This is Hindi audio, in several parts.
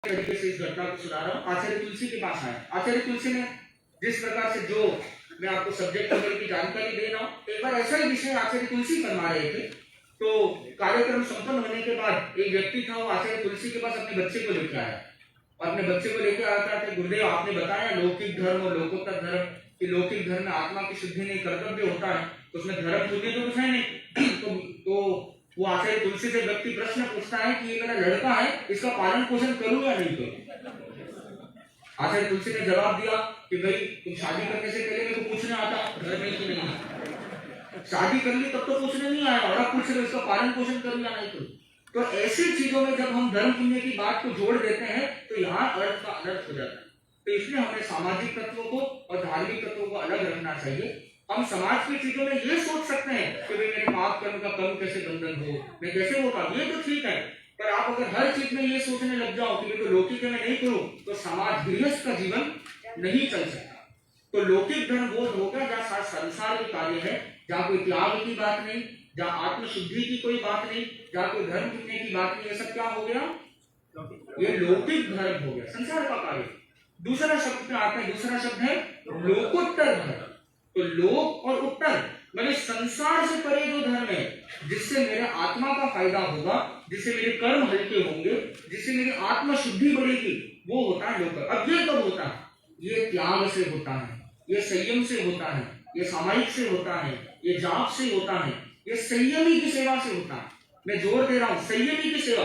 तरीके से इस घटना को सुना रहा हूँ। आचार्य तुलसी के पास आया। आचार्य तुलसी ने जिस प्रकार से जो मैं आपको सब्जेक्ट नंबर की जानकारी दे रहा हूँ, एक बार ऐसा ही विषय आचार्य तुलसी फरमा रहे थे। तो कार्यक्रम संपन्न होने के बाद एक व्यक्ति था, वो आचार्य तुलसी के पास अपने बच्चे को लेकर आया और अपने बच्चे को लेकर आता था, गुरुदेव आपने बताया लौकिक धर्म और लोकोत्तर धर्म, कि लौकिक धर्म में आत्मा की शुद्धि नहीं कर्तव्य होता है, तो उसमें धर्म शुद्धि तो कुछ है नहीं। तो वो आचार्य तुलसी से व्यक्ति प्रश्न पूछता है कि ये मेरा लड़का है, इसका पालन पोषण करूं या नहीं करूं। आचार्य तुलसी ने जवाब दिया कि भाई तुम शादी करने से पहले मेरे को पूछने आता घर में कि नहीं, शादी कर ली तब तो पूछने नहीं आया और अब पूछ रहे इसका पालन पोषण करूं या नहीं करूं। तो ऐसी चीजों में जब हम धर्म पुण्य की बात को जोड़ देते हैं तो यहाँ अर्थ का अनर्थ हो जाता है। तो इसलिए हमें सामाजिक तत्वों को और धार्मिक तत्वों को अलग रखना चाहिए। हम समाज की चीजों में ये सोच सकते हैं कि भाई मेरे पाप कर्म का कर्म कैसे बंधन हो, मैं कैसे होगा, ये तो ठीक है। पर आप अगर हर चीज में ये सोचने लग जाओ कि मैं तो लौकिक में नहीं करूं, तो समाज गृहस्थ का जीवन नहीं चल सकता। तो लौकिक धर्म वो होगा जहाँ संसार के कार्य है, जहाँ कोई त्याग की बात नहीं, जहाँ आत्मशुद्धि की कोई बात नहीं, जहाँ कोई धर्म पुण्य की बात नहीं। ये सब क्या हो गया? ये लौकिक धर्म हो गया, संसार का कार्य। दूसरा शब्द में आता है, दूसरा शब्द है लोकोत्तर धर्म। तो लोक और उत्तर मतलब संसार से परे जो धर्म है, जिससे मेरे आत्मा का फायदा होगा, जिससे मेरे कर्म हल्के होंगे, जिससे मेरी आत्मा शुद्धि बढ़ेगी, वो होता है लोक। अब ये कब होता है? ये त्याग से होता है, ये संयम से होता है, ये सामायिक से होता है, ये जाप से होता है, ये संयमी की सेवा से होता है। मैं जोर दे रहा हूं, संयमी की सेवा।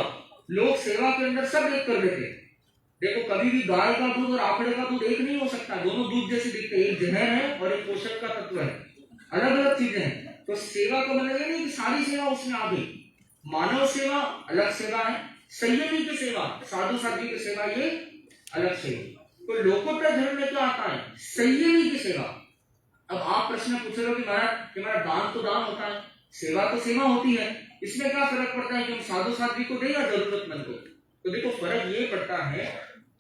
लोग सेवा के अंदर सब एक कर देते हैं। देखो कभी भी गाय का दूध और आंकड़े का दूध एक नहीं हो सकता, दोनों दूध जैसे दिखते हैं, एक जहर है और एक पोषक का तत्व है, अलग अलग चीजें हैं। तो सेवा का मतलब ये नहीं कि सारी सेवा उसमें आ गई। मानव सेवा अलग सेवा है, संयमी की सेवा, साधु साध्वी की सेवा ये अलग सेवा। तो लोकोत्तर धर्म में क्या आता है? संयमी की सेवा। अब आप प्रश्न पूछ रहे हो कि महाराज हमारा दान तो दान होता है, सेवा तो सेवा होती है, इसमें क्या फर्क पड़ता है कि हम साधु साध्वी को दें या जरूरतमंद को? तो देखो फर्क ये पड़ता है,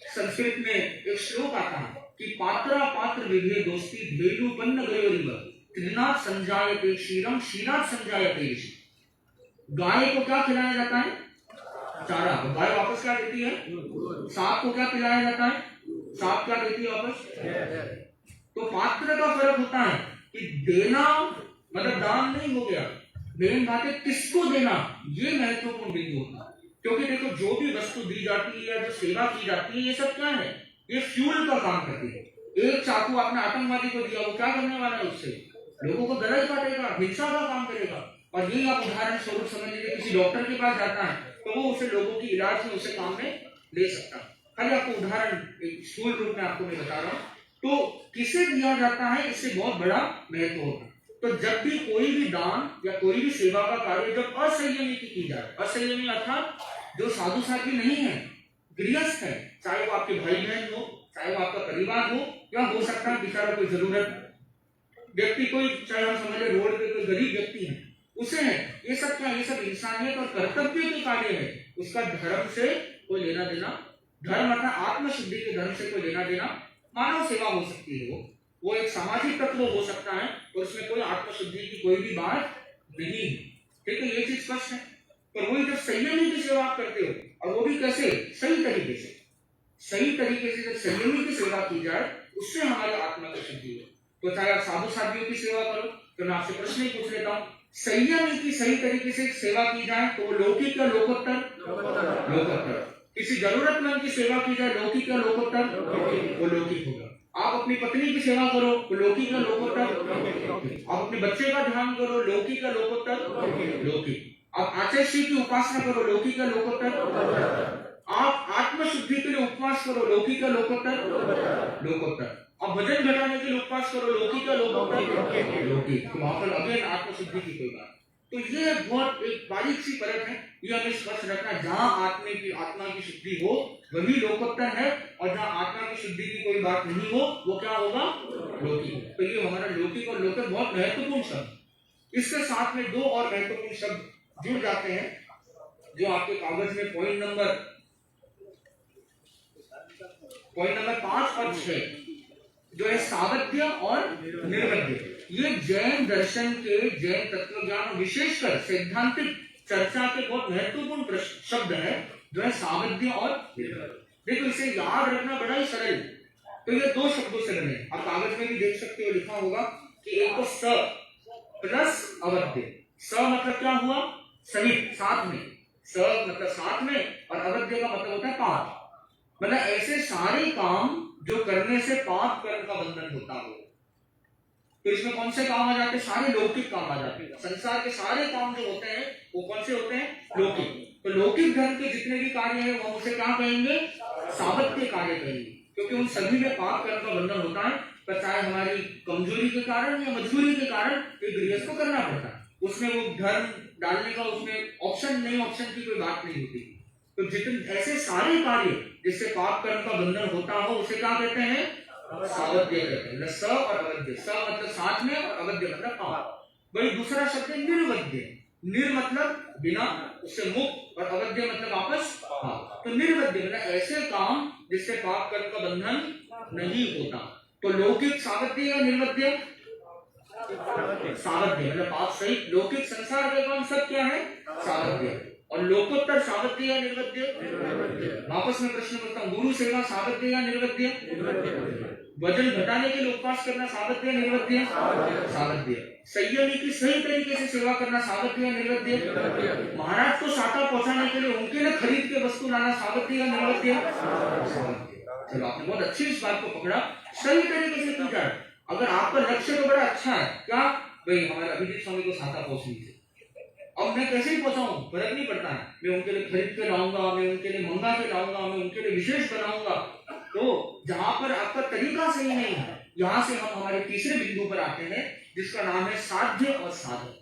संस्कृत में एक श्लोक आता है कि पात्रा पात्र विधे दोस्ती भेदुपन्न गयोरिव त्रिनाथ संजायते क्षीरम क्षीरात संजायते विषम। गाय को क्या खिलाया जाता है? चारा। गाय वापस क्या देती है? सांप को क्या खिलाया जाता है? सांप क्या देती है वापस? तो पात्र का फर्क होता है कि देना मतलब दान नहीं हो गया, मेन बात है किसको देना, ये महत्वपूर्ण बिंदु होता है। क्योंकि देखो जो भी वस्तु दी जाती है या जो सेवा की जाती है, ये सब क्या है? ये फ्यूल का काम करती है। एक चाकू आपने आतंकवादी को दिया, वो क्या करने वाला है? उससे लोगों को गला ही काटेगा, हिंसा का काम करेगा। और यही आप उदाहरण स्वरूप समझ लीजिए, किसी डॉक्टर के पास जाता है तो वो उसे लोगों की इलाज में उसे काम में ले सकता है। खाली आपको उदाहरण स्थूल रूप में आपको मैं बता रहा हूँ। तो किसे दिया जाता है, इससे बहुत बड़ा महत्व होता है। तो जब भी कोई भी दान या कोई भी सेवा का कार्य जब असंयमी की जाए, असंयमी अर्थात जो साधु साध्वी नहीं है, गृहस्थ है, चाहे वो आपके भाई बहन हो, चाहे वो आपका परिवार हो, या हो सकता है बेचारा कोई जरूरत व्यक्ति, कोई चाहे हम समझ ले रोड पे कोई गरीब व्यक्ति है, उसे है, ये सब क्या? ये सब इंसानियत और कर्तव्य के कार्य है। उसका धर्म से कोई लेना देना, धर्म अर्थात आत्मशुद्धि के धर्म से कोई लेना देना, मानव सेवा हो सकती है, वो एक सामाजिक तत्व हो सकता है और उसमें कोई आत्मशुद्धि की कोई भी बात नहीं है। ठीक है, ये चीज स्पष्ट है। पर वही जब संयमी की सेवा आप करते हो, और वो भी कैसे? सही तरीके से। सही तरीके से जब संयमी की सेवा की जाए, उससे हमारी आत्मा की शुद्धि हो। तो चाहे आप साधु साध्वियों की सेवा करो, तो मैं आपसे प्रश्न ही पूछ लेता हूँ, संयमी की सही तरीके से सेवा की जाए तो वो लौकिक या लोकोत्तर? लोकोत्तर। किसी जरूरतमंद की सेवा की जाए, लौकिक या लोकोत्तर? वो लौकिक होगा। आप अपनी पत्नी की सेवा करो तो लौकिक या लोकोत्तर? आप अपने बच्चे का ध्यान करो, लौकिक या लोकोत्तर? लौकिक। आप आचार्य की उपासना करो, लौकिक या लोकोत्तर? आप आत्मशुद्धि के लिए उपवास करो, लौकिक या लोकोत्तर? लोकोत्तर। आप वजन घटाने के लिए उपवास करो, लौकिक या लोकोत्तर? लौकिक। तो वहां पर अगेन आत्मशुद्धि की कोई बात। तो ये बहुत एक बारीक सी परत है, ये हमें स्पष्ट रखना। जहां आत्मा की शुद्धि हो वही लोकोत्तर है, और जहां आत्मा की शुद्धि की कोई बात नहीं हो वो क्या होगा? लौकिक। तो ये हमारा लौकिक और लोकोत्तर बहुत महत्वपूर्ण शब्द। इसके साथ में दो और महत्वपूर्ण शब्द जुड़ जाते हैं, जो आपके कागज में पॉइंट नंबर 5 और 6 जो है सावध्य और निर्वध्य। ये जैन दर्शन के, जैन तत्व ज्ञान विशेषकर सैद्धांतिक चर्चा के बहुत महत्वपूर्ण शब्द है, जो है सावध्य और निर्वध्य। देखो इसे याद रखना बड़ा ही सरल। तो ये दो शब्दों से बने, आप कागज में भी देख सकते हो लिखा होगा कि एक तो स प्लस अवध्य। स मतलब क्या हुआ, सहित, साथ में। स मतलब साथ में, और अवध्य का मतलब होता है पाप। मतलब ऐसे सारे काम जो करने से पाप कर्म का बंधन होता हो। तो इसमें कौन से काम आ जाते हैं, सारे लौकिक काम आ जाते हैं। संसार के सारे काम जो होते हैं वो कौन से होते हैं, लौकिक। तो लौकिक धर्म के जितने भी कार्य हैं वो उसे क्या कहेंगे, सावत्य कार्य कहेंगे, क्योंकि उन सभी में पाप कर्म का बंधन होता है। पर चाहे हमारी कमजोरी के कारण या मजबूरी के कारण एक गृहस्थ को करना पड़ता है, उसमें वो धर्म डालने का उसमें ऑप्शन नहीं, ऑप्शन की कोई बात नहीं होती। तो जितने ऐसे सारे कार्य जिससे पाप कर्म का बंधन होता हो उसे क्या कहते हैं, सावध्य कहते हैं। स और अवध्य, स मतलब साथ में और अवध्य मतलब पाप। वही दूसरा शब्द है निर्वध्य। निर मतलब बिना, उससे मुक्त, और अवध्य मतलब वापस पाप। तो निर्वध्य मतलब ऐसे काम जिससे पाप कर्म का बंधन नहीं होता। तो लौकिक सावध्य या निर्वध्य, सावध्य मतलब पाप सहित लौकिक संसार के काम सब क्या है, सावध्य। और लोकोत्तर सावध्य या निर्वध्य, वापस में प्रश्न करता हूं, गुरु सेवा सावध्य या निर्वध्य, वजन घटाने के लिए उपवास करना सावध्य या निर्वध्य, सावध्य। संयमी की सही तरीके से सेवा करना सावध्य या निर्वध्य, महाराज को साटा पहुंचाने के लिए उनके लिए खरीद के वस्तु लाना सावध्य या निर्वध्य, सावध्य। चलो आपने बहुत अच्छी इस बात को पकड़ा, सही तरीके से की जाए। अगर आपका लक्ष्य तो बड़ा अच्छा है, क्या भाई हमारे अभिजीत स्वामी को साटा पहुंचनी है, अब मैं कैसे ही पहुंचाऊं फर्क नहीं पड़ता है, मैं उनके लिए खरीद के लाऊंगा, मैं उनके लिए मंगा के लाऊंगा, मैं उनके लिए विशेष बनाऊंगा। तो जहां पर आपका तरीका सही नहीं है, यहां से हम हमारे तीसरे बिंदु पर आते हैं जिसका नाम है साध्य और साधन।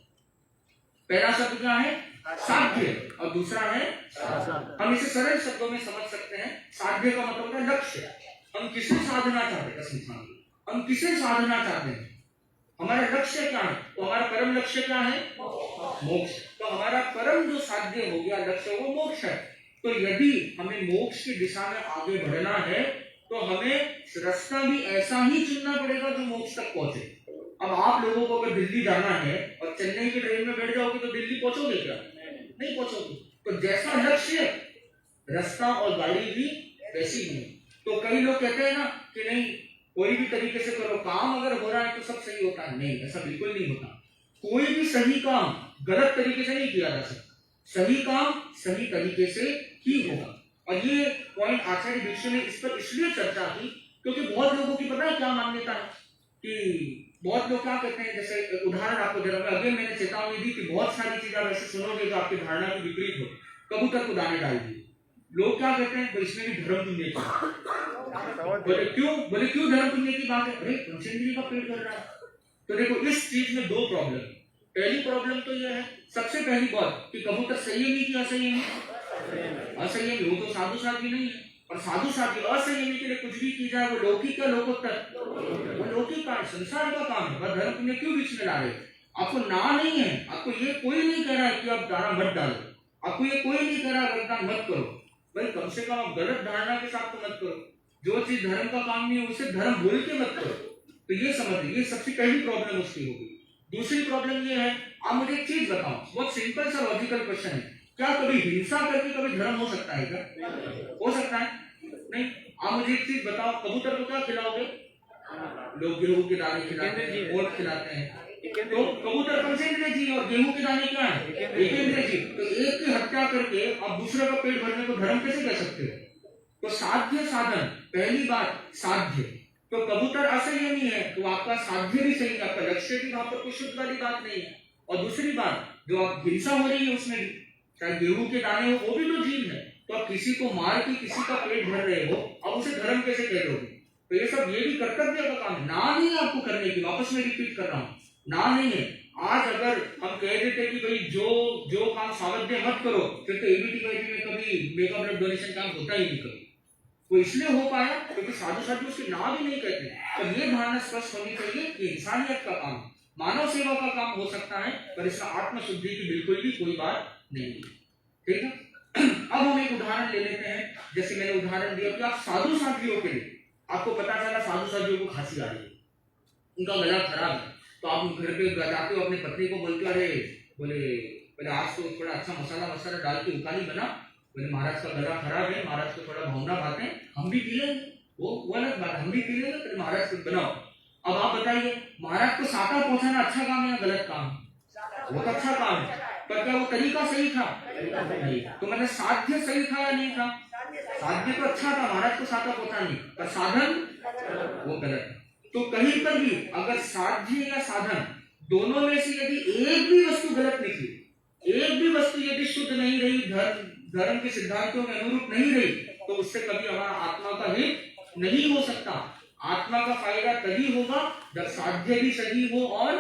पहला शब्द क्या है, साध्य, और दूसरा है साधन। हम इसे सरल शब्दों में समझ सकते हैं। साध्य का मतलब है लक्ष्य, हम किसे साधना चाहते हैं, हम किसे साधना चाहते हैं, हमारा लक्ष्य क्या है। तो हमारा परम लक्ष्य क्या है, मोक्ष। तो हमारा परम जो साध्य हो गया लक्ष्य वो मोक्ष है। तो यदि हमें मोक्ष की दिशा में आगे बढ़ना है तो हमें रास्ता भी ऐसा ही चुनना पड़ेगा जो मोक्ष तक पहुंचे। अब आप लोगों को अगर दिल्ली जाना है और चेन्नई की ट्रेन में बैठ जाओगे तो दिल्ली पहुंचोगे क्या, नहीं पहुंचोगे। तो जैसा लक्ष्य रास्ता और गाड़ी भी वैसी नहीं। तो कई लोग कहते हैं ना कि नहीं कोई भी तरीके से करो, काम अगर हो रहा है तो सब सही होता है, नहीं ऐसा बिल्कुल नहीं होता। कोई भी सही काम गलत तरीके से नहीं किया जा सकता, सही काम सही तरीके से ही होगा। और ये पॉइंट आचार्य भिक्षु ने इस पर इसलिए चर्चा की क्योंकि बहुत लोगों की पता है क्या मान्यता है कि बहुत लोग क्या कहते हैं, जैसे उदाहरण आपको दे रहा हूं, अगेन मैंने चेतावनी दी कि बहुत सारी चीजें आप ऐसे सुनोगे जो आपकी धारणा की विपरीत हो। कबूतर को दाने डाल दिए, लोग क्या कहते हैं इसमें भी धर्म पुण्य की, बोले क्यों धर्म पुण्य की बात है, अरे पंचेंद्रिय का पेट कर रहा है। तो देखो इस चीज में दो प्रॉब्लम। पहली प्रॉब्लम तो यह है, सबसे पहली बात कि कबूतर संयमी की असंयमी, असंयमी वो तो साधु साध्वी नहीं है। और साधु साध्वी असंयमी के लिए कुछ भी की जाए वो लौकिक का लोकोत्तर, वो लौकिक का संसार का काम है। वह धर्म पुण्य क्यों बीच में ला रहे, आपको ना नहीं है, आपको ये कोई नहीं कह रहा है कि आप दाना मत डालो, आपको ये कोई नहीं कह रहा है वरदान मत करो, भाई कम से कम आप गलत धारणा के साथ तो मत करो। जो चीज धर्म का काम नहीं है उसे धर्म बोल के मत करो। तो ये समझ लीजिए सबसे पहली प्रॉब्लम उसकी होगी। दूसरी प्रॉब्लम ये है, आप मुझे एक चीज बताओ, बहुत सिंपल सा लॉजिकल क्वेश्चन है, क्या कभी हिंसा करके कभी धर्म हो सकता है क्या, हो सकता है नहीं। आप मुझे एक चीज बताओ, कबूतर को क्या खिलाओगे, लोग गेहूं के दाने खिलाते हैं, ओट खिलाते हैं, तो कबूतर पंचेंद्रिय जीव और गेहूं के दाने क्या है, एकेंद्रिय जीव। तो एक की हत्या करके आप दूसरे का पेट भरने को धर्म कैसे कह सकते हो। तो साध्य साधन, पहली बात साध्य, तो कबूतर असंयमी है तो आपका साध्य भी सही है, आपका लक्ष्य भी वहां पर कुछ शुद्ध वाली बात नहीं है। और दूसरी बात जो आप हिंसा हो रही है उसमें भी, चाहे गेहूं के दाने हो वो भी तो जीव है, तो आप किसी को मार के किसी का पेट भर रहे हो, अब उसे धर्म कैसे कह दोगे। तो ये सब ये भी कर्तव्य का काम है, ना नहीं है आपको करने की, वापस में रिपीट कर रहा हूँ, ना नहीं है। आज अगर हम कह देते कि भाई जो काम सावध्य मत करो, फिर तो एबीटी में कभी मेगा ब्लड डोनेशन काम होता ही नहीं कभी। वो इसलिए हो पाया क्योंकि साधु साधु उसके नाम ही नहीं कहते। तो ये धारणा स्पष्ट होनी चाहिए कि इंसानियत का काम, मानव सेवा का काम हो सकता है, पर इसका आत्मशुद्धि की बिल्कुल भी कोई बात नहीं है, ठीक है। अब हम एक उदाहरण ले लेते हैं, जैसे मैंने उदाहरण दिया कि आप साधु साध्वियों के लिए, आपको पता चला साधु साध्वियों को खांसी आ रही है, उनका गला खराब है, तो आप घर पे जाते हो अपनी पत्नी को बोलते हो, अरे बोले आज तो थोड़ा अच्छा मसाला डाल के उकाली बना बोले महाराज का गला खराब है, महाराज को थोड़ा भावना बातें हम भी पी लेंगे, वो अलग बात, हम भी पी लेंगे, फिर महाराज को बनाओ। अब आप बताइए, महाराज को साका पहुंचाना अच्छा काम है या गलत काम है? वो तो अच्छा काम है, पर क्या वो तरीका सही था? नहीं। तो मतलब साध्य सही था या नहीं था? साध्य तो अच्छा था, महाराज को साका पहुंचाने, पर साधन वो गलत। तो कहीं पर भी अगर साध्य या साधन दोनों में से यदि एक भी वस्तु गलत निकली, एक भी वस्तु यदि शुद्ध नहीं रही, धर्म के सिद्धांतों के अनुरूप नहीं रही, तो उससे कभी हमारा आत्मा का हित नहीं हो सकता। आत्मा का फायदा तभी होगा जब साध्य भी सही हो और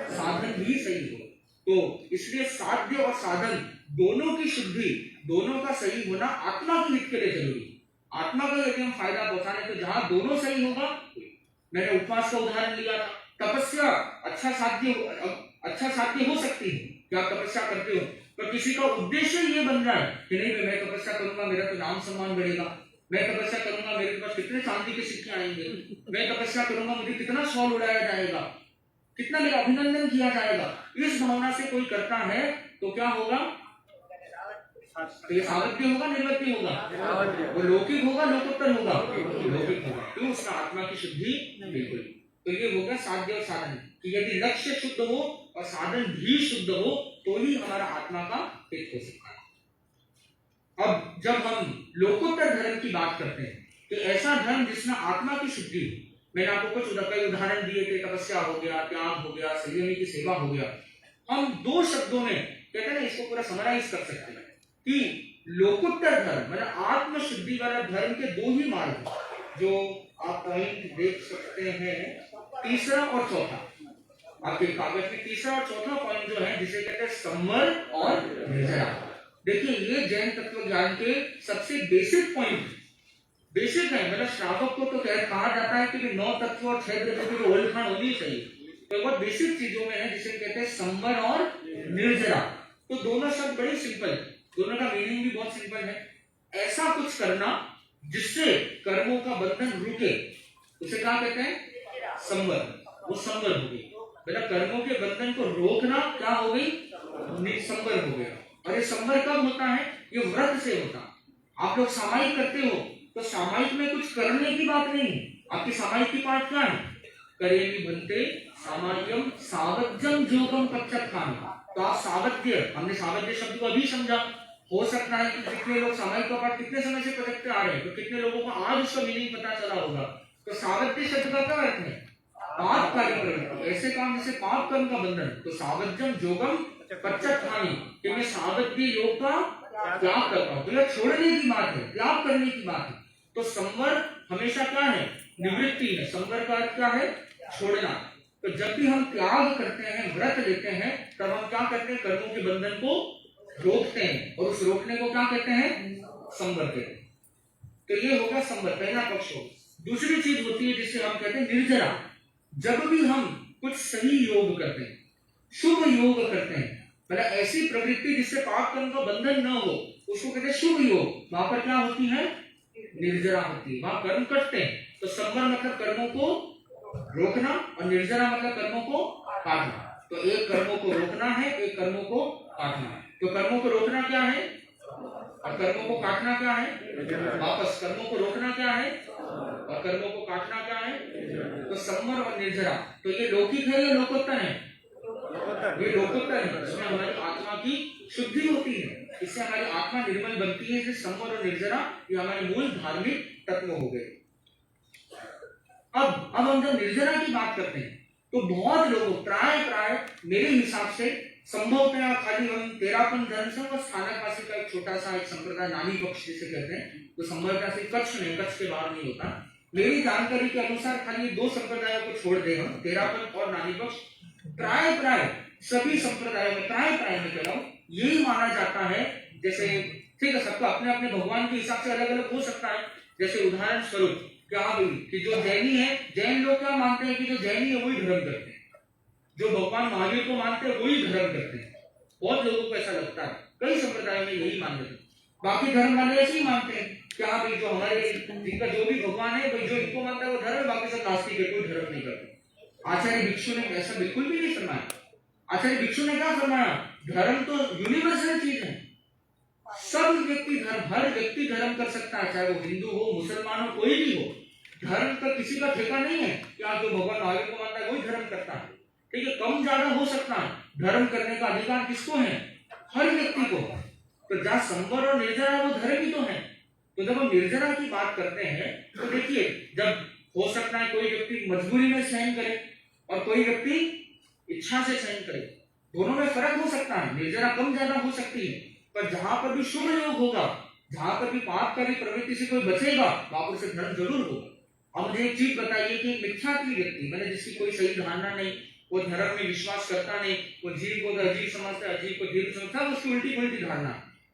साधन भी सही हो। तो इसलिए साध्य और साधन दोनों की शुद्धि, दोनों का सही होना आत्मा के हित के लिए जरूरी। आत्मा का यदि हम फायदा पहुंचाने, तो जहां दोनों सही होगा, मैंने उपवास का उदाहरण लिया था, तपस्या अच्छा साध्य हो सकती है कि आप तपस्या करते हो, पर किसी का उद्देश्य ये बन जाए कि नहीं मैं तपस्या करूंगा, मेरा तो नाम सम्मान बढ़ेगा, मैं तपस्या करूंगा मेरे पास कितने चांदी के सिक्के आएंगे, मैं तपस्या करूंगा मुझे कितना शॉल उड़ाया जाएगा, कितना मेरा अभिनंदन किया जाएगा, इस भावना से कोई करता है तो क्या होगा? तो ये सावध्य होगा, निर्वध्य होगा, वो लौकिक होगा, लोकोत्तर होगा, लौकिक होगा। क्यों? उसका आत्मा की शुद्धि बिल्कुल। तो ये होगा साध्य और साधन, कि यदि लक्ष्य शुद्ध हो और साधन भी शुद्ध हो तो ही हमारा आत्मा का हित हो सकता है। अब जब हम लोकोत्तर धर्म की बात करते हैं, कि ऐसा धर्म जिसमें आत्मा की शुद्धि हो, मैंने आपको कुछ कई उदाहरण दिए थे, तपस्या हो गया, त्याग हो गया, संयमी की सेवा हो गया। हम दो शब्दों में कहते हैं ना, इसको पूरा समराइज कर सकते हैं कि लोकोत्तर धर्म मतलब आत्म शुद्धि वाला धर्म के दो ही मार्ग, जो आप पॉइंट देख सकते हैं, तीसरा और चौथा, आपके कागज में तीसरा और चौथा पॉइंट जो है, जिसे कहते हैं संवर और निर्जरा। देखिए ये जैन तत्व ज्ञान के सबसे बेसिक पॉइंट, बेसिक है, मतलब श्रावक को तो कहा जाता है कि 9 तत्व और 6 तत्व की ओळखाण होनी चाहिए, तो बहुत बेसिक चीजों में है, जिसे कहते हैं संवर और निर्जरा। तो दोनों शब्द बड़े सिंपल है, दोनों का मीनिंग भी बहुत सिंपल है। ऐसा कुछ करना जिससे कर्मों का बंधन रुके, उसे क्या कहते हैं? संवर। वो संवर हो गई, मतलब कर्मों के बंधन को रोकना क्या हो गई? संवर हो गया। और ये संवर कब होता है? ये व्रत से होता है। आप लोग सामायिक करते हो, तो सामायिक में कुछ करने की बात नहीं, आपकी सामायिक की पाठ क्या है? करेली बनते सामायिकम सावध्यम जोगम कच्चत खान। तो आप सावध्य, हमने सावध्य शब्द को अभी समझा, हो सकता है कि कितने लोग सामायिक का पाठ कितने समय से पढ़ते आ रहे हैं, तो कितने लोगों को आज उसका मीनिंग पता चला होगा। तो सावध्य शब्द का क्या अर्थ है? पाप कार्य प्रवृत्ति, ऐसे काम जैसे पाप कर्म का बंधन। तो सावध्यम जोगम कच्चत खानी, कि मैं सावध्य योग का त्याग करता हूँ, तो यह छोड़ने की बात है, त्याग करने की बात है। तो संवर हमेशा क्या है? निवृत्ति है। संवर का अर्थ क्या है? छोड़ना। तो जब भी हम त्याग करते हैं, व्रत लेते हैं, तब हम क्या करते हैं? कर्मों के बंधन को रोकते हैं, और उस रोकने को क्या कहते हैं? संवर कहते हैं। तो ये होगा संवर, पहला पक्ष हो। दूसरी चीज होती है जिसे हम कहते हैं निर्जरा। जब भी हम कुछ सही योग करते हैं, शुभ योग करते हैं, मतलब ऐसी प्रवृत्ति जिससे पाप कर्म का बंधन न हो, उसको कहते हैं शुभ योग। वहां पर क्या होती है? निर्जरा होती है, वहां कर्म कटते हैं। तो संवर मतलब कर्मों को रोकना, और निर्जरा मतलब कर्मों को काटना। तो एक कर्मों को रोकना है, एक कर्मों को काटना है। तो कर्मों को रोकना क्या है और कर्मों को काटना क्या है? वापस कर्मों को रोकना क्या है और कर्मों को काटना क्या है? तो संवर और निर्जरा। तो ये लौकिक है या लोकोत्तर है? ये लोकोत्तर है, इसमें हमारी आत्मा की शुद्धि होती है, इससे हमारी आत्मा निर्मल बनती है। संवर और निर्जरा ये हमारे मूल धार्मिक तत्व हो गए। अब हम जब निर्जरा की बात करते हैं, तो बहुत लोगों, प्राय मेरे हिसाब से संभवतः खाली हम तेरापन धर्म से और स्थानकवासी का एक छोटा सा एक संप्रदाय नानी पक्ष जिसे कहते हैं, तो संभवतः से कच्छ नहीं, कच्छ के बाहर नहीं होता। मेरी जानकारी के अनुसार खाली 2 संप्रदायों को छोड़ दे हम, तेरापन और नानी पक्ष, प्राय सभी संप्रदायों में, प्राय में कह रहा हूं, यही माना जाता है। जैसे ठीक है, सबको अपने अपने भगवान के हिसाब से अलग अलग हो सकता है। जैसे उदाहरण स्वरूप क्या भाई, कि जो जैनी है, जैन लोग क्या मानते हैं कि जो जैनी है वही धर्म करते हैं, जो भगवान महावीर को मानते हैं वही धर्म करते हैं। बहुत लोगों को ऐसा लगता है, कई संप्रदायों में यही मानते हैं। बाकी धर्म वाले ऐसे ही मानते हैं क्या भाई, जो हमारे जिनका जो भी भगवान है, भाई जो इनको मानता है वो धर्म, बाकी सब नास्तिक है, कोई धर्म नहीं करते। आचार्य भिक्षु ने ऐसा बिल्कुल भी नहीं फरमाया। आचार्य भिक्षु ने क्या फरमाया? धर्म तो यूनिवर्सल चीज है, सब व्यक्ति धर्म, हर व्यक्ति धर्म कर सकता है, चाहे वो हिंदू हो, मुसलमान हो, कोई भी हो। धर्म का किसी का ठेका नहीं है कि आप जो भगवान महावीर को मानता है वही धर्म करता है। ठीक है, कम ज्यादा हो सकता है, धर्म करने का अधिकार किसको है? हर व्यक्ति को। तो जहाँ संवर और निर्जरा वो धर्म ही तो है। तो जब हम निर्जरा की बात करते हैं तो देखिए, जब हो सकता है कोई व्यक्ति मजबूरी में सहन करे और कोई व्यक्ति इच्छा से सहन करे, दोनों में फर्क हो सकता है, निर्जरा कम ज्यादा हो सकती है। पर जहां पर भी शुभ योग होगा, जहां पर भी पाप की प्रवृत्ति से कोई बचेगा, वहां पर उसे धर्म जरूर होगा। अब मुझे एक चीज बताइए कि मिथ्यात्वी व्यक्ति, मैंने जिसकी कोई सही धारणा नहीं, वो धर्म में विश्वास करता नहीं, वो जीव को अजीब समझता है, अजीब को जीव समझता है, उसकी उल्टी पुल्टी धारणा,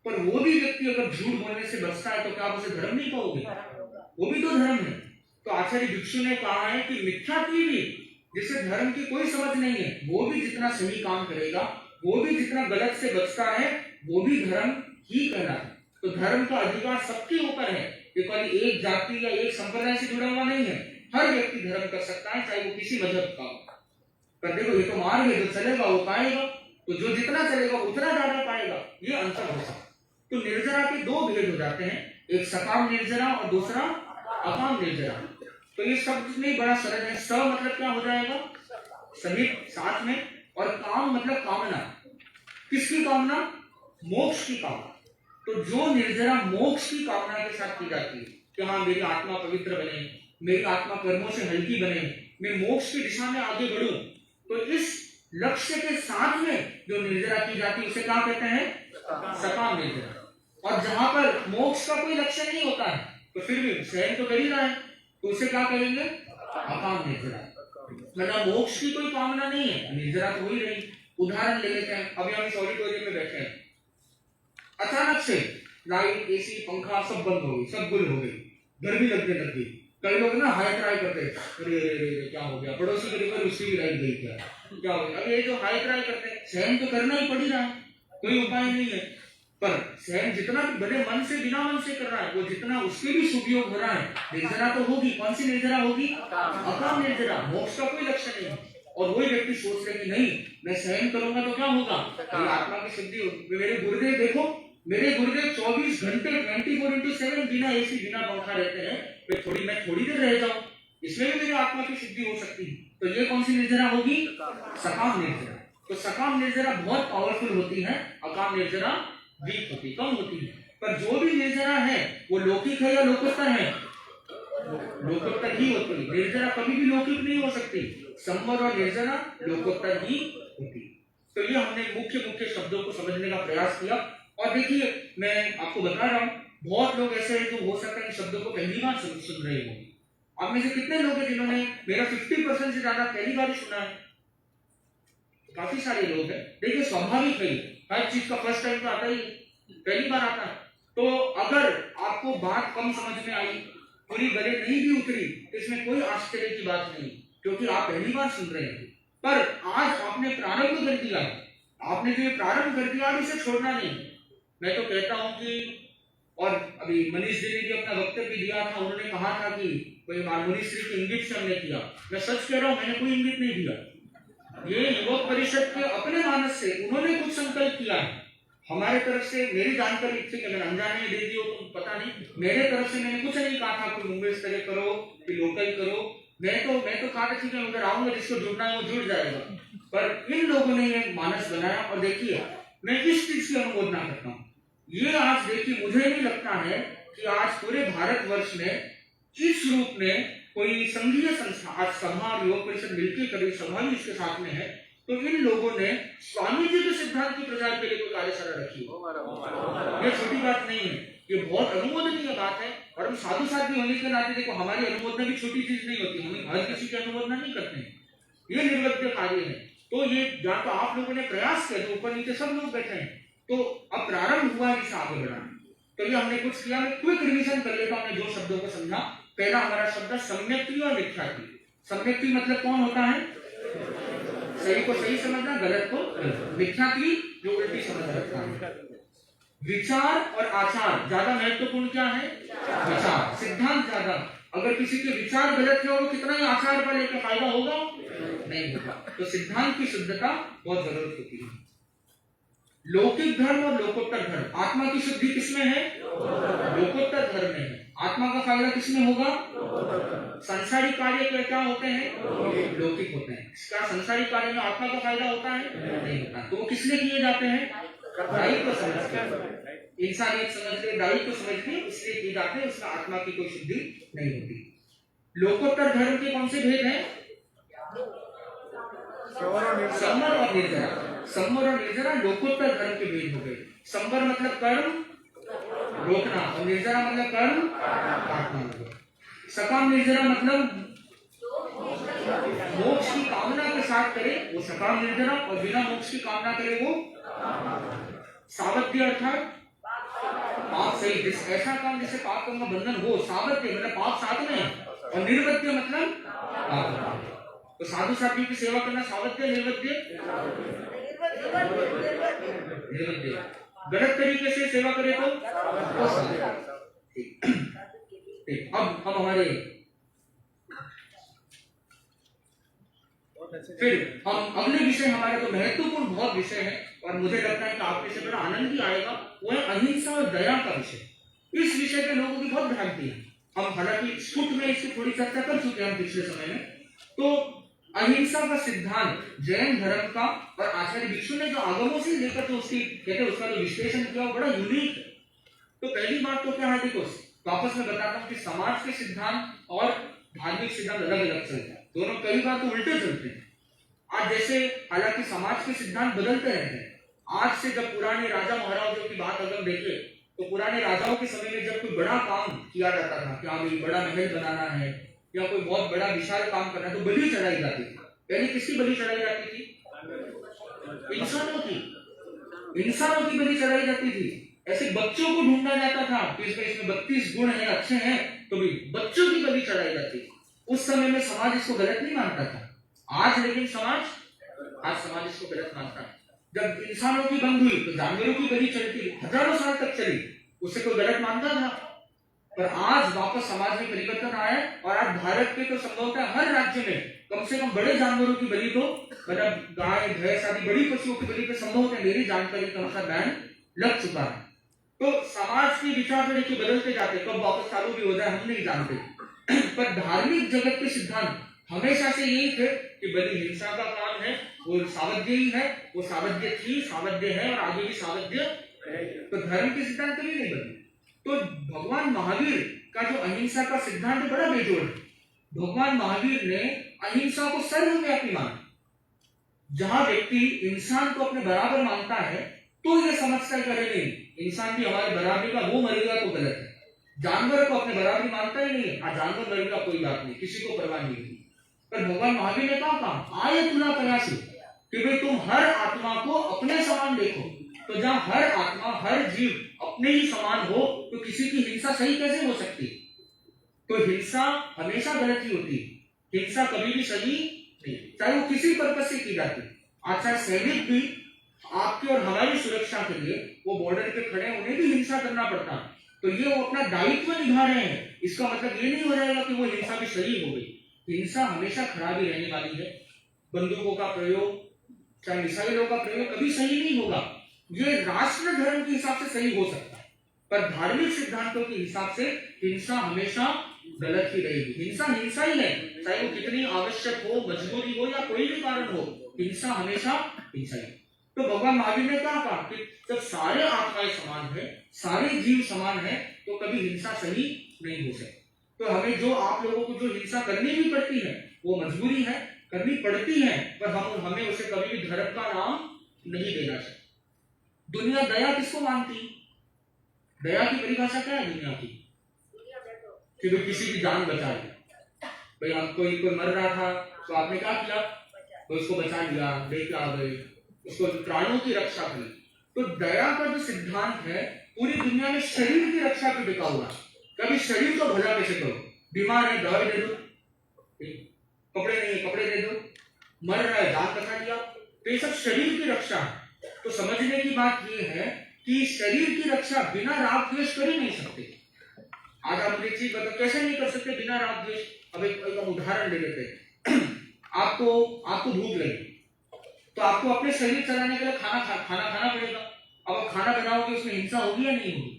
पर वो भी व्यक्ति अगर झूठ बोलने से बचता है तो क्या आप उसे धर्म नहीं कहोगे? वो भी तो धर्म है। तो आचार्य भिक्षु ने कहा है कि मिथ्यात्वी भी, जिसे धर्म की कोई समझ नहीं है, वो भी जितना सही काम करेगा, वो भी जितना गलत से बचता है, वो भी धर्म ही कहलाता है। तो धर्म का अधिकार सबके ऊपर है, ये कोई एक जाति या एक संप्रदाय से जुड़ा हुआ नहीं है। हर व्यक्ति धर्म कर सकता है, चाहे वो किसी मजहब का हो। पर देखो, ये तो मार्ग है, जो चलेगा वो पाएगा, तो जो जितना चलेगा उतना ज्यादा पाएगा, ये अंतर हो सकता है। तो निर्जरा के दो भेद हो जाते हैं, एक सकाम निर्जरा और दूसरा अकाम निर्जरा। तो ये शब्द नहीं बड़ा सरल है। स मतलब क्या हो जाएगा? सहित, साथ में, और काम मतलब कामना। किसकी कामना? मोक्ष की कामना। तो जो निर्जरा मोक्ष की कामना के साथ की जाती है कि हाँ मेरी आत्मा पवित्र बने, मेरी आत्मा कर्मों से हल्की बने, मैं मोक्ष की दिशा में आगे बढ़ूं, तो इस लक्ष्य के साथ में जो निर्जरा की जाती है उसे क्या कहते हैं? सकाम निर्जरा। और जहां पर मोक्ष का कोई लक्ष्य नहीं होता है तो फिर भी सहन तो कर ही रहा है, तो उसे क्या कहेंगे? अकाम निर्जरा। मतलब मोक्ष की कोई कामना नहीं है, निर्जरा तो हो ही रही। उदाहरण ले लेते हैं, अभी हम इस ऑडिटोरियम में बैठे हैं, अचानक से लाइट, एसी, पंखा सब बंद हो गई, सब गुल हो गई, गर्मी लगने लग गई। कई लोग ना हाई ट्राई करते हैं, अरे क्या हो गया, पड़ोसी के ऊपर उसकी भी लाइट गई, क्या हो गया। अब ये जो हाई ट्राई करते हैं, सहन तो करना ही पड़ ही रहा है, कोई उपाय नहीं है। पर सहन जितना भी बड़े मन से, बिना मन से कर रहा है, वो जितना उसके भी सुपयोग हो रहा है, निर्जरा तो होगी। कौन सी निर्जरा होगी? अकाम निर्जरा। मोक्ष का कोई लक्ष्य नहीं है। और वही व्यक्ति सोच रहे कि नहीं, मैं सहन करूंगा तो क्या होगा? आत्मा की शुद्धि होगी। मेरे गुरुदेव देखो, मेरे गुरुदेव 24 घंटे 24/7 बिना एसी, बिना पंखा रहते हैं, मैं थोड़ी देर रह जाऊं, इसमें भी मेरी आत्मा की शुद्धि हो सकती है। तो ये कौन सी निर्जरा होगी? सकाम निर्जरा। तो सकाम निर्जरा बहुत पावरफुल होती है, अकाम निर्जरा वीक होती, कम होती है। पर जो भी निर्जरा है वो लौकिक है या लोकोत्तर है? लोकोत्तर ही होती है। निर्जरा कभी भी लौकिक नहीं हो सकती, संवर और निर्जरा लोकोत्तर ही होती। तो ये हमने मुख्य मुख्य शब्दों को समझने का प्रयास किया। और देखिए, मैं आपको बता रहा हूँ, बहुत लोग ऐसे हैं जो हो सकता है इन शब्दों को पहली बार सुन रहे हो। आप में से कितने लोग हैं जिन्होंने मेरा 50% से ज्यादा पहली बार ही सुना है? काफी सारे लोग हैं। देखिए, स्वाभाविक है, हर चीज का फर्स्ट टाइम तो आता ही, पहली बार आता है। तो अगर आपको बात कम समझ में आई, पूरी गले नहीं भी उतरी, तो इसमें कोई आश्चर्य की बात नहीं, क्योंकि आप पहली बार सुन रहे हैं। पर आज आपने प्रारंभ कर दिया, आपने जो प्रारंभ कर दिया इसे छोड़ना नहीं। मैं तो कहता हूं कि, और अभी मनीष जी ने भी अपना वक्तव्य दिया था, उन्होंने कहा था कि कोई मनीष जी के इंगित से हमने किया। मैं सच कह रहा हूं, मैंने कोई इंगित नहीं दिया। ये युवक परिषद के अपने मानस से उन्होंने कुछ संकल्प किया है। हमारे तरफ से, मेरी जानकारी थी कि मैंने अनजाने में दे दी हो तो पता नहीं, मेरे तरफ से मैंने कुछ नहीं कहा था कि मुंबई स्तरीय करो कि लोकल करो। मैं तो कहा था ठीक है, उधर आऊंगा, जिसको जुड़ना है वो जुड़ जाएगा। पर इन लोगों ने ये मानस बनाया। और देखिए, मैं इस चीज की अनुमोदना करता हूँ। ये आज देखिए, मुझे नहीं लगता है कि आज पूरे भारतवर्ष में इस रूप में कोई संघीय संस्था, आज सभा और योग परिषद मिलकर कभी सभा भी इसके साथ में है, तो इन लोगों ने स्वामी जी के सिद्धांत की प्रचार के लिए कोई कार्यशाला रखी है। ये छोटी बात नहीं है, ये बहुत अनुमोदनीय बात है। और हम साधु साध्वी होने के नाते देखो, हमारी अनुमोदना भी छोटी चीज नहीं होती, हम हर किसी की अनुमोदना नहीं करते हैं, ये निर्लज्ज कार्य है। तो ये जहाँ तो आप लोगों ने प्रयास किया, तो ऊपर नीचे सब लोग बैठे हैं, तो अब प्रारंभ हुआ इसे आगे बढ़ाना। तो ये हमने कुछ किया। मैं क्विक रिवीजन कर लेता हूं, जो शब्दों को समझा। पहला हमारा शब्द सम्यक्ति और मिथ्यात्वी। सम्यक्ति मतलब कौन होता है? सही को सही समझना, गलत को गलत। मिथ्यात्वी जो उल्टी समझ रखता है। विचार और आचार, ज्यादा महत्वपूर्ण क्या है? विचार, सिद्धांत ज्यादा। अगर किसी के विचार गलत है और वो कितना ही आचार पर लेकर फायदा होगा नहीं होगा। तो सिद्धांत की शुद्धता बहुत जरूरत होती है। लौकिक धर्म और लोकोत्तर धर्म। आत्मा की शुद्धि किसमें है? लोकोत्तर धर्म में है। आत्मा का फायदा किसमें होगा? संसारिक कार्य क्या होते हैं? लौकिक होते हैं। क्या संसारिक कार्य में आत्मा का फायदा होता है? नहीं होता। तो वो किस लिए किए जाते हैं? दायित्व समझ के, इंसानियत समझ के, दायित्व समझ के इसलिए किए जाते हैं। उसमें आत्मा की कोई शुद्धि नहीं होती। लोकोत्तर धर्म के कौन से भेद हैं? संवर और निर्जरा। संवर और निर्जरा लोकोत्तर धर्म के भेद हो गए। संवर मतलब कर्म रोकना और निर्जरा मतलब कर्म काटना। सकाम निर्जरा मतलब मोक्ष की कामना के साथ करे वो सकाम निर्जरा, और बिना मोक्ष की कामना करे वो सावध्य अर्थात पाप सही। जिस ऐसा काम जिससे पाप का बंधन हो, सावध्य मतलब पाप साथ में, और निर्वध्य मतलब पाप। तो साधु साध्वी की सेवा करना सावध्य निर्वध्य? निर्वध्य। गलत तरीके से सेवा करे तो ठीक। अब हम हमारे फिर हम अगले विषय, हमारे तो महत्वपूर्ण बहुत विषय है और मुझे लगता है कि आपके से बड़ा आनंद भी आएगा, वो है अहिंसा और दया का विषय। इस विषय पे लोगों की बहुत भ्रांति है। हम हालांकि स्कूट में इसकी थोड़ी चर्चा कर चुके हैं हम पिछले समय में। तो अहिंसा का सिद्धांत जैन धर्म का, और आचार्य भिक्षु ने जो आगमों से लेकर तो उसकी कहते हैं उसका जो विश्लेषण किया वो बड़ा यूनिक है। तो पहली बात तो क्या है, देखो वापस में बताता हूँ कि समाज के सिद्धांत और धार्मिक सिद्धांत अलग अलग चलते हैं। दोनों कई बार तो उल्टे चलते हैं। आज जैसे हालांकि समाज के सिद्धांत बदलते रहते हैं। आज से जब पुराने राजा महाराजाओं की बात अगर देखें तो पुराने राजाओं के समय में जब कोई बड़ा काम किया जाता था, क्या भाई बड़ा महल बनाना है या कोई बहुत बड़ा विशाल काम करना है, तो बलि चढ़ाई जाती थी। पहले किसकी बलि चढ़ाई जाती थी? इंसानों की बलि चढ़ाई जाती थी। ऐसे बच्चों को ढूंढा जाता था कि इसमें 32 गुण हैं, अच्छे हैं, तो भी बच्चों की बलि चढ़ाई जाती थी। उस समय में समाज इसको गलत नहीं मानता था। आज लेकिन समाज इसको गलत मानता है। जब इंसानों की बंद हुई तो जानवरों की बलि चलती, हजारों साल तक चली, उसे कोई गलत मानता था। पर आज वापस समाज में परिवर्तन आया और आज भारत के तो संभवतः हर राज्य में कम से कम बड़े जानवरों की बलि तो मतलब गाय भैंस आदि बड़ी पशुओं की बलि पे संभवतः मेरी जानकारी के अनुसार बैन लग चुका है। तो समाज की विचारधारा बदलते जाते, कब वापस चालू भी हो जाए हम नहीं जानते। पर धार्मिक जगत के सिद्धांत हमेशा से यही थे कि बलि हिंसा का काम है, वो सावध्य ही है, वो सावध्य थी, सावध्य है और आगे भी सावध्य है। तो धर्म के सिद्धांत कभी नहीं बदले। तो भगवान महावीर का जो अहिंसा का सिद्धांत बड़ा बेजोड़ है। भगवान महावीर ने अहिंसा को सर्वव्यापी माना। जहां व्यक्ति इंसान को अपने बराबर मानता है तो ये समझता करे नहीं इंसान भी हमारे बराबरी का, वो मरेगा तो गलत है। जानवर को अपने बराबरी मानता ही नहीं है, जानवर मरेगा कोई बात नहीं, किसी को परवाह नहीं होगी। पर भगवान महावीर ने कहा आय तुला प्रयासी कि भाई तुम हर आत्मा को अपने समान देखो। तो जहां हर आत्मा हर जीव अपने ही समान हो तो किसी की हिंसा सही कैसे हो सकती? तो हिंसा हमेशा गलत ही होती है। हिंसा कभी भी सही नहीं, चाहे वो किसी पर्पस से की जाती। अच्छा सैनिक भी आपकी और हमारी सुरक्षा के लिए वो बॉर्डर पे खड़े, उन्हें भी हिंसा करना पड़ता, तो ये वो अपना दायित्व निभा रहे हैं। इसका मतलब ये नहीं हो जाएगा कि वो हिंसा भी सही हो गई। हिंसा हमेशा खराबी रहने वाली है। बंदूकों का प्रयोग, चाहे मिसाइलों का प्रयोग कभी सही नहीं होगा। ये राष्ट्र धर्म के हिसाब से सही हो सकता है, पर धार्मिक सिद्धांतों के हिसाब से हिंसा हमेशा गलत ही रहेगी। हिंसा हिंसा ही है, चाहे वो कितनी आवश्यक हो, मजबूरी हो या कोई भी कारण हो, हिंसा हमेशा हिंसा ही। तो भगवान महावीर ने कहा कि जब सारे आत्माएं समान है, सारे जीव समान है, तो कभी हिंसा सही नहीं हो सकती। तो हमें जो आप लोगों को जो हिंसा करनी भी पड़ती है वो मजबूरी है, करनी पड़ती है, पर हमें उसे कभी भी धर्म का नाम नहीं देना चाहिए। दुनिया दया किसको मानती? दया की परिभाषा क्या है दुनिया की? कि तो किसी की जान बचाए। भाई हम कोई मर रहा था तो आपने क्या किया? तो उसको बचा लिया, लेके आ गए, उसको प्राणों की रक्षा की। तो दया का जो सिद्धांत है पूरी दुनिया में शरीर की रक्षा पे टिका हुआ। कभी शरीर को भला कैसे करो? बीमार है दवाई दे दो, कपड़े नहीं है कपड़े दे दो, मर रहा है जान बचा लिया। तो ये सब शरीर की रक्षा है। तो समझने की बात यह है कि शरीर की रक्षा बिना राग द्वेष कर ही नहीं सकते। आज आप मुझे चीज बताओ कैसे नहीं कर सकते बिना राग द्वेष? अब एक उदाहरण ले लेते हैं। आपको भूख लगी तो आपको अपने शरीर चलाने के लिए खाना खाना पड़ेगा। अब आप खाना बनाओगे उसमें हिंसा होगी या नहीं होगी?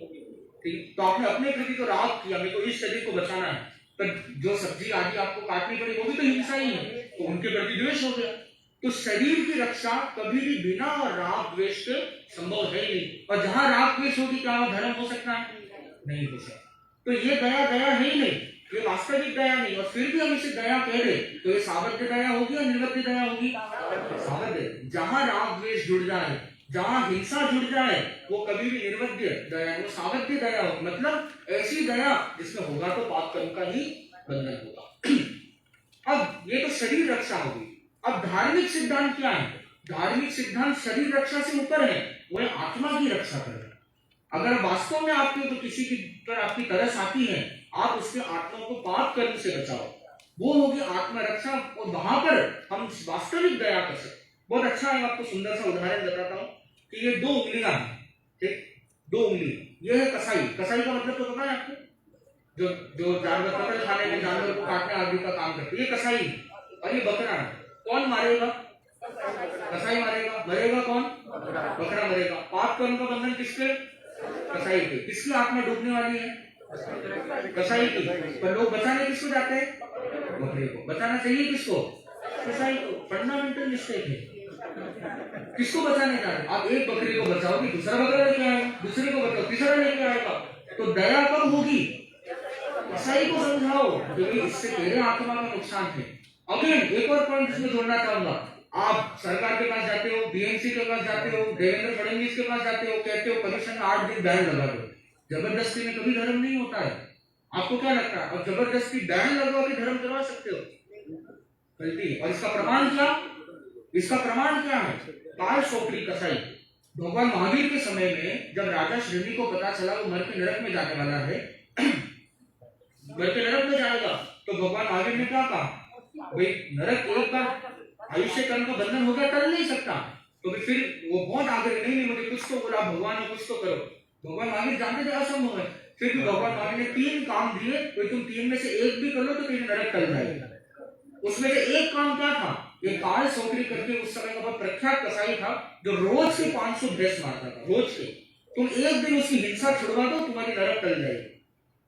ठीक, तो आपने अपने प्रति तो राग किया, मेरे को इस शरीर को बचाना है, पर जो सब्जी आदि आपको काटनी पड़ी वो भी तो हिंसा ही है, तो उनके प्रति द्वेष हो गया। तो शरीर की रक्षा कभी भी बिना राग द्वेष के संभव है ही नहीं, और जहां राग द्वेष होगी क्या धर्म हो सकता है? नहीं हो सकता। तो ये दया दया है ही नहीं, ये वास्तविक दया नहीं, और फिर भी हम इसे दया कह रहे, तो ये सावध्य दया होगी या निर्वध्य दया होगी? सावध्य। जहां राग द्वेष जुड़ जाए, जहां हिंसा जुड़ जाए, वो कभी भी निर्वध्य दया, वो सावध्य दया हो, मतलब ऐसी दया जिसमें होगा तो पाप कर्म का ही बंधन होगा। अब ये तो शरीर रक्षा होगी। अब धार्मिक सिद्धांत क्या है? धार्मिक सिद्धांत शरीर रक्षा से ऊपर है, वो आत्मा की रक्षा कर रहे हैं। अगर वास्तव में आपके तो किसी की पर आपकी तरस आती है, आप उसके आत्मा को पाप कर्म से बचाओ, वो होगी आत्मा रक्षा, और वहां पर हम वास्तविक दया कर सकते। बहुत अच्छा है, आपको सुंदर सा उदाहरण बताता हूँ कि ये 2 उंगलियां हैं, ठीक, 2 उंगली, ये है कसाई। कसाई का मतलब तो पता है आपको? जो जानवर कतल खाने में जानवर को काटने आदि का काम करते, ये कसाई। और ये बकरा है, कौन मारेगा? कसाई मारेगा। मरेगा कौन? बकरा मरेगा। पाप कर्म का बंधन किसके? कसाई के। किसकी आत्मा डूबने वाली है? कसाई की। पर लोग बचाने किसको जाते हैं? बकरे को। बचाना चाहिए किसको? कसाई को। फंडामेंटल मिस्टेक है। किसको बचाने जा रहे? आप एक बकरी को बचाओगे, दूसरा बकरा लेके आएगा, दूसरे को बचाओ, तीसरा लेके आएगा, तो दया कब होगी? कसाई को समझाओ क्योंकि इससे तेरे आत्मा का नुकसान है। अगेन एक और पॉइंट इसमें जोड़ना चाहूंगा। आप सरकार के पास जाते हो, बीएमसी के पास जाते हो, देवेंद्र फडणवीस के पास जाते हो, कहते हो कमीशन में 8 दिन बैन लगा दो। जबरदस्ती में कभी धर्म नहीं होता है। आपको क्या लगता है? अब जबरदस्ती बैन लगवा के धर्म करवा सकते हो? गलती। और इसका प्रमाण क्या? इसका प्रमाण क्या है? काल सोपरी कसाई। भगवान महावीर के समय में जब राजा श्रेणी को पता चला वो मर के नरक में जाने वाला है, मर के नरक में जाएगा, तो भगवान महावीर ने क्या कहा? भाई नरक एक बार आयुष्य कर्म का बंधन हो गया, टल नहीं सकता, तो फिर वो बहुत आगे नहीं मुझे कुछ तो बोला भगवान ने, कुछ तो करो। भगवान महावीर जानते थे असंभव है, फिर भी भगवान महावीर ने 3 काम दिए, तो तुम 3 में से एक भी कर लो तो तेरी नरक टल जाएगा। उसमें से एक काम क्या था? ये काल सोकरी करके उस समय का बहुत प्रख्यात कसाई था जो रोज के 500 भैंस मारता था, रोज के। तुम एक दिन उसकी हिंसा छुड़वा दो, तुम्हारी नरक टल जाएगी।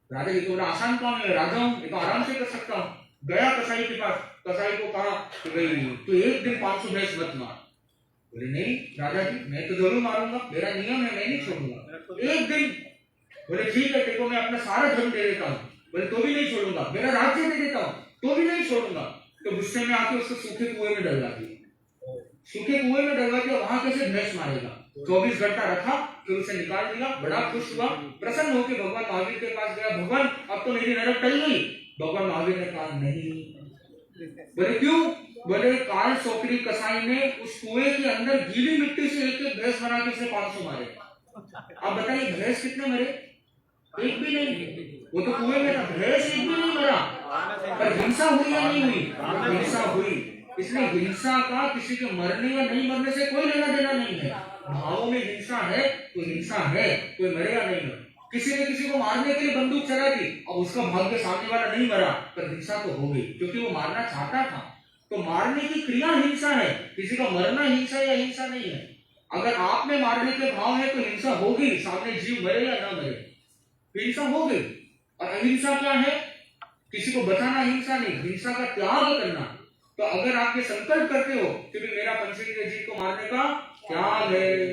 राजा ये तो बड़ा आसान काम है, राजा हूं, ये तो आराम से कर सकता हूँ। गया कसाई के पास, कसाई को कहा कि भाई तू एक दिन 500 भैंस मत मार। बोले नहीं राजा जी, मैं तो जरूर मारूंगा, मेरा नियम है, मैं नहीं छोड़ूंगा एक दिन। बोले ठीक है, देखो मैं अपना सारा धर्म दे देता हूँ। बोले तो भी नहीं छोड़ूंगा, मेरा राज्य दे देता हूँ, तो भी नहीं छोड़ूंगा। तो गुस्से में आके उसको सूखे कुएं में डलवा दिया। सूखे कुएं में डलवा दिया, वहां कैसे भैंस मारेगा? 24 घंटा रखा, फिर उसे निकाल दिया। बड़ा खुश हुआ, प्रसन्न होकर भगवान महावीर के पास गया, भगवान अब तो मेरी नरक टल गई। भगवान महावीर ने कहा नहीं। बोले क्यों? बोले काल सोकरी कसाई ने उस कुएं के अंदर गीली मिट्टी से एक एक भैंस बना के उसे 500 मारे। अब बताइए भैंस कितने मरे? एक भी नहीं। वो तो कुएं में था, भैंस एक भी नहीं मरा। पर हिंसा हुई या नहीं हुई? हिंसा हुई। इसलिए हिंसा का किसी के मरने या नहीं मरने से कोई लेना देना नहीं है। भावों में हिंसा है तो हिंसा है, कोई मरे या नहीं मरे। किसी ने किसी को मारने के लिए बंदूक चला दी, अब उसका भाग्य सामने वाला नहीं मरा, पर हिंसा तो हो गई क्योंकि वो मारना चाहता था। तो मारने की क्रिया हिंसा है, किसी का मरना हिंसा या हिंसा नहीं है। अगर आप में मारने के भाव है तो हिंसा होगी, सामने जीव मरे या ना मरे, हिंसा हो गई। और अहिंसा क्या है? किसी को बचाना हिंसा नहीं, हिंसा का त्याग करना। तो अगर आप ये संकल्प करते हो कि मेरा पंचमी के जीव को मारने का त्याग है,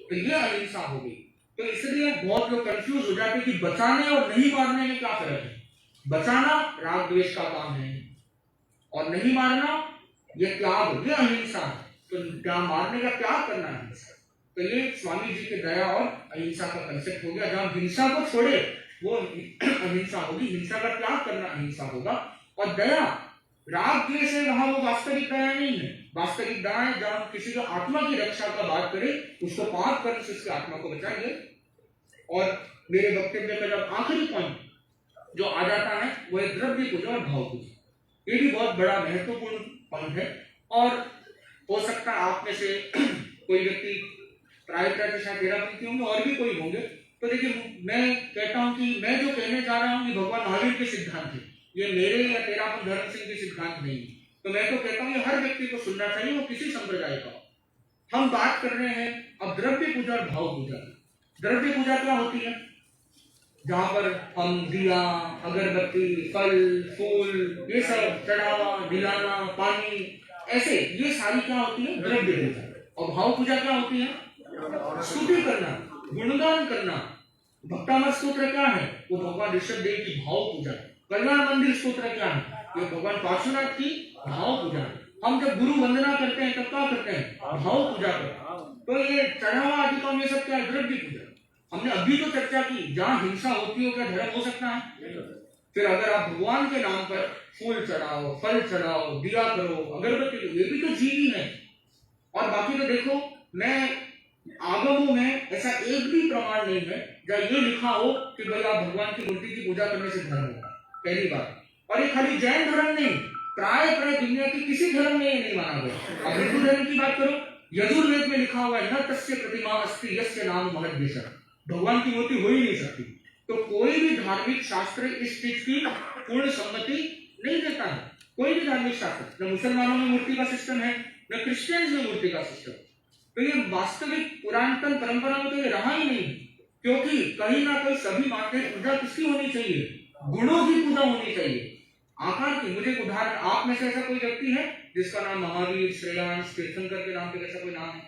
तो ये अहिंसा होगी। तो इसलिए बहुत लोग कंफ्यूज हो जाते हैं कि बचाने और नहीं मारने में क्या फर्क है। बचाना राग द्वेष का काम है, और नहीं मारना ये त्याग, ये अहिंसा है। तो क्या मारने का त्याग करना है। तो ये स्वामी जी के दया और अहिंसा का कंसेप्ट हो गया। जहां हिंसा को छोड़े वो अहिंसा होगी, हिंसा का त्याग करना अहिंसा होगा। और दया राग द्वेष है, वहां वो वास्तविक दया नहीं है। वास्तविक दया है जहां किसी का आत्मा की रक्षा का बात करें, उसको पाप करने से उसकी आत्मा को बचाएंगे। और मेरे वक्तव्य का जब आखिरी पॉइंट जो आ जाता है वो है द्रव्य पूजा और भाव पूजा। ये भी बहुत बड़ा महत्वपूर्ण पॉइंट है। और हो सकता है आप में से कोई व्यक्ति प्रायिकता के साथ तेरापंथी होंगे और भी कोई होंगे। तो देखिए मैं कहता हूं कि मैं जो कहने जा रहा हूं ये भगवान महावीर के सिद्धांत है, ये मेरे या तेरापन धर्म सिंह के सिद्धांत नहीं है। तो मैं तो कहता हूँ ये हर व्यक्ति को सुनना चाहिए, वो किसी संप्रदाय का। हम बात कर रहे हैं अब द्रव्य पूजा और भाव पूजा। द्रव्य पूजा क्या होती है? जहां पर हम दिया, अगरबत्ती, फल, फूल, ये सब चढ़ावा, दिलाना, पानी, ऐसे ये सारी क्या होती है? द्रव्य पूजा। और भाव पूजा क्या होती है? स्तुति करना, गुणगान करना। भक्तामर स्तोत्र क्या है? वो भगवान ऋषभ देव की भाव पूजा। कल्याण मंदिर स्तोत्र क्या है? ये भगवान पार्श्वनाथ की भाव पूजा है। हम जब गुरु वंदना करते हैं तब क्या करते हैं? भाव पूजा करते हैं। तो ये चढ़ावा आदि का ये सब क्या है? द्रव्य पूजा। हमने अभी तो चर्चा की जहां हिंसा होती हो क्या धर्म हो सकता है? फिर अगर आप भगवान के नाम पर फूल चढ़ाओ, फल चढ़ाओ, दिया करो, अगरबत्ती करो, ये भी तो जीव ही है। और बाकी तो देखो, मैं आगमों में ऐसा एक भी प्रमाण नहीं है जहाँ ये लिखा हो कि भाई आप भगवान की मूर्ति की पूजा करने से धर्म होगा। पहली बात। और ये खाली जैन धर्म नहीं, प्राय दुनिया के किसी धर्म में ये नहीं माना गया। अब हिंदू धर्म की बात करो, यजुर्वेद में लिखा हुआ है न तस्य प्रतिमा अस्ति यस्य नाम महद्देश। भगवान की मूर्ति हो ही नहीं सकती। तो कोई भी धार्मिक शास्त्र इस चीज की पूर्ण सम्मति नहीं देता है। कोई भी धार्मिक शास्त्र, न मुसलमानों में मूर्ति का सिस्टम है, न क्रिश्चियंस में मूर्ति का सिस्टम। तो ये वास्तविक पुरातन परंपरा में तो ये रहा ही नहीं, क्योंकि कहीं ना कहीं सभी मानते हैं पूजा किसकी होनी चाहिए? गुणों की पूजा होनी चाहिए, आकार की। मुझे उदाहरण, आप में से ऐसा कोई व्यक्ति है जिसका नाम महावीर, श्रेयांश, तीर्थंकर के नाम पे कैसा कोई नाम है?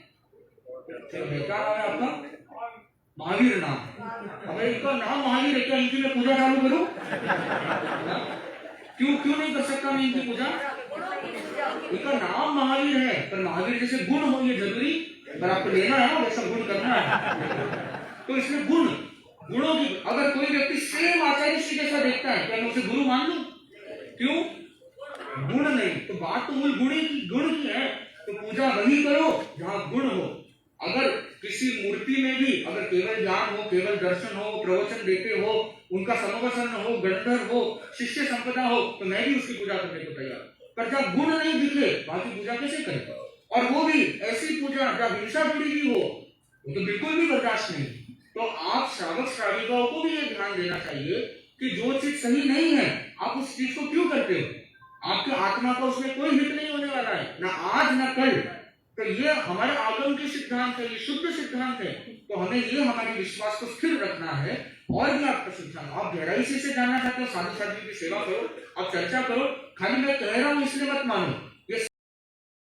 क्या नाम है आपका? महावीर नाम। अगर इनका नाम महावीर है, क्या इनकी मैं पूजा चालू करूं? क्यों नहीं कर सकता मैं इनकी पूजा? इनका नाम महावीर है, पर महावीर जैसे गुण हो ये जरूरी, पर आपको लेना है वैसा गुण करना है। तो इसमें गुणों की, अगर कोई व्यक्ति सेम आचार्य श्री जैसा देखता है, क्या मैं उसे गुरु मान लूं? क्यों? गुण नहीं। तो बात तो मूल गुण की है। तो पूजा वही करो जहां गुण हो। अगर किसी मूर्ति में भी अगर केवल ज्ञान हो, केवल दर्शन हो, प्रवचन देते हो, उनका समवसन हो, गंधर्व हो, शिष्य संपदा हो, तो मैं भी उसकी पूजा करने को तैयार। पर जब गुण नहीं दिखे, बाकी पूजा कैसे करें? और वो भी ऐसी पूजा जब हिंसा जुड़ी हुई हो, वो तो बिल्कुल भी बर्दाश्त नहीं। तो आप श्रावक श्राविकाओं को भी ये ध्यान देना चाहिए कि जो चीज सही नहीं है, आप उस चीज को क्यों करते हो? आपके आत्मा का उसमें कोई हित नहीं होने वाला है, ना आज ना कल। तो ये हमारे आगम के सिद्धांत है, ये शुद्ध सिद्धांत है। तो हमें ये हमारे विश्वास को स्थिर रखना है। और भी आपका सिद्धांत आप गहराई से जानना चाहते हो, साधु साधु की सेवा करो, आप चर्चा करो। खाली मैं कह रहा हूं इसलिए मत मानो।